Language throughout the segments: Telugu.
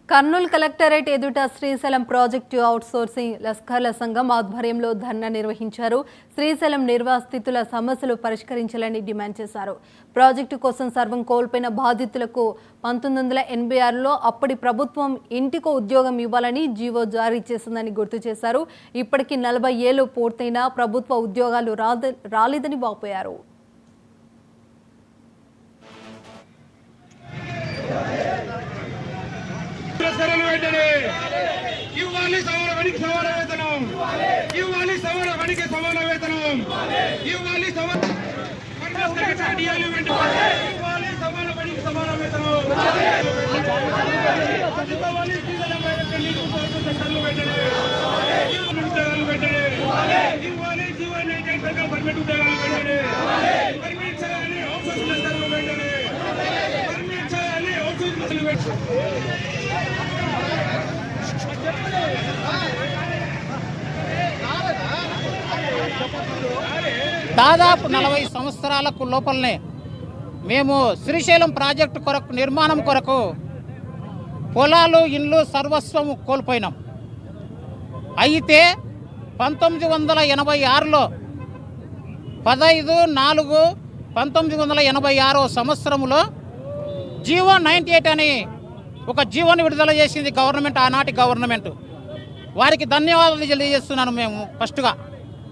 కర్నూలు కలెక్టరేట్ ఎదుట శ్రీశైలం ప్రాజెక్టు అవుట్సోర్సింగ్ లస్కర్ల సంఘం ఆధ్వర్యంలో ధర్నా నిర్వహించారు. శ్రీశైలం నిర్వాసితుల సమస్యలు పరిష్కరించాలని డిమాండ్ చేశారు. ప్రాజెక్టు కోసం సర్వం కోల్పోయిన బాధితులకు 1986లో అప్పటి ప్రభుత్వం ఇంటికో ఉద్యోగం ఇవ్వాలని జీవో జారీ చేసిందని గుర్తు చేశారు. ఇప్పటికీ 40 ఏళ్లు పూర్తయినా ప్రభుత్వ ఉద్యోగాలు రాలేదని వాపోయారు. ఇవ్వాలి సమాన పనికి సమాన వేతనం, ఇవ్వాలి సమాన పనికి సమాన వేతనం, ఇవ్వాలి సమాన పనికి సమాన వేతనం, ఇవ్వాలి జీవన్ పర్మిట్ ఉద్యోగాలు పెట్టండి, పర్మిట్ చేయాలి అవుట్సోర్స్ లెక్కలు పెట్టండి, పర్మిట్ చేయాలి అవుట్సోర్స్ లెక్కలు పెట్టండి. దాదాపు 40 సంవత్సరాలకు లోపలనే మేము శ్రీశైలం ప్రాజెక్టు కొరకు నిర్మాణం కొరకు పొలాలు ఇండ్లు సర్వస్వం కోల్పోయినాం. అయితే 1986లో 15/4/1986 సంవత్సరంలో జీవో 98 అని ఒక జీవోని విడుదల చేసింది గవర్నమెంట్, ఆనాటి గవర్నమెంట్. వారికి ధన్యవాదాలు తెలియజేస్తున్నాను. మేము ఫస్ట్గా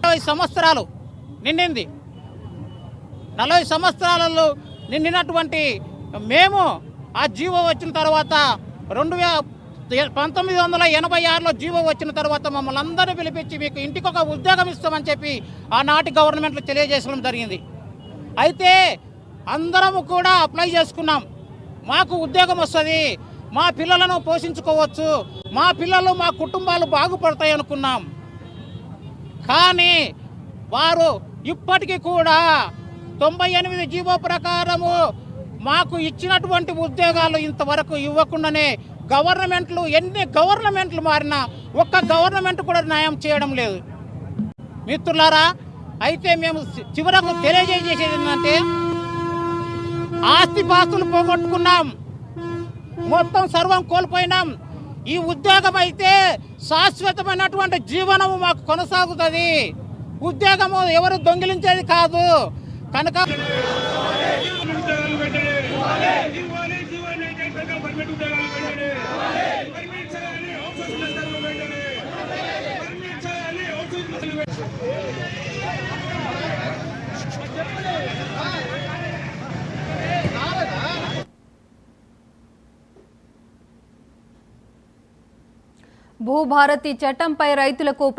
40 సంవత్సరాలు నిండింది. 40 సంవత్సరాలలో నిండినటువంటి మేము ఆ జీవో వచ్చిన తర్వాత 1986లో జీవో వచ్చిన తర్వాత మమ్మల్ని అందరూ పిలిపించి మీకు ఇంటికి ఒక ఉద్యోగం ఇస్తామని చెప్పి ఆనాటి గవర్నమెంట్లో తెలియజేసడం జరిగింది. అయితే అందరము కూడా అప్లై చేసుకున్నాం. మాకు ఉద్యోగం వస్తుంది, మా పిల్లలను పోషించుకోవచ్చు, మా పిల్లలు మా కుటుంబాలు బాగుపడతాయి అనుకున్నాం. కానీ వారు ఇప్పటికీ కూడా 98 జీవో ప్రకారము మాకు ఇచ్చినటువంటి ఉద్యోగాలు ఇంతవరకు ఇవ్వకుండానే ఎన్ని గవర్నమెంట్లు మారినా ఒక్క గవర్నమెంట్ కూడా న్యాయం చేయడం లేదు మిత్రులారా. అయితే మేము చివరకు తెలియజేసేది ఏంటంటే ఆస్తిపాస్తులు పోగొట్టుకున్నాం, మొత్తం సర్వం కోల్పోయినాం. ఈ ఉద్యోగం అయితే శాశ్వతమైనటువంటి జీవనము మాకు కొనసాగుతుంది. ఉద్యోగము ఎవరు దొంగిలించేది కాదు కనుక భూభారతి చట్టంపై రైతులకు